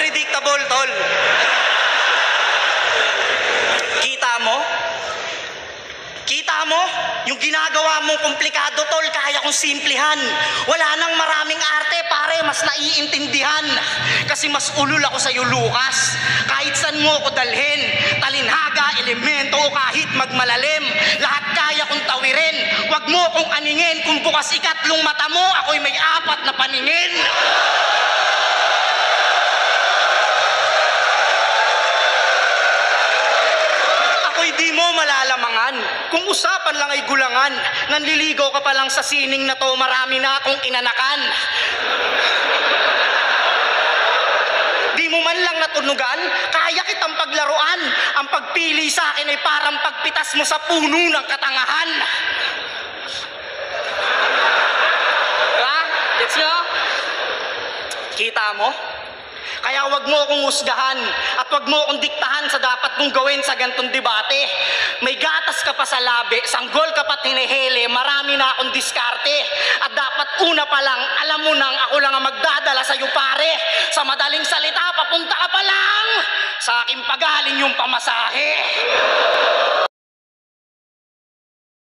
unpredictable, tol. Kita mo? Kita mo? Yung ginagawa mong komplikado, tol, kaya kong simplihan. Wala nang maraming arte, pare, mas naiintindihan. Kasi mas ulul ako sa'yo, Lucas. Kahit saan mo ako dalhin, talinhaga, elemento, o kahit magmalalim, lahat kaya kong tawirin. Huwag mo akong aningin, kung bukas ikatlong mata mo, ako'y may 4 na paningin. Di mo malalamangan. Kung usapan lang ay gulangan, nanliligaw ka pa lang sa sining na to, marami na akong inanakan. Di mo man lang natunugan, kaya kitang paglaruan. Ang pagpili sa akin ay parang pagpitas mo sa puno ng katangahan. Diba? Gets nyo? Kita mo? Kaya wag mo akong husgahan at wag mo akong diktahan sa dapat mong gawin sa gantong debate. May gatas ka pa sa labi, sanggol ka pa tinihili, marami na akong diskarte. At dapat una pa lang, alam mo nang ako lang ang magdadala sa'yo, pare. Sa madaling salita, papunta ka pa lang sa aking pagaling yung pamasahe.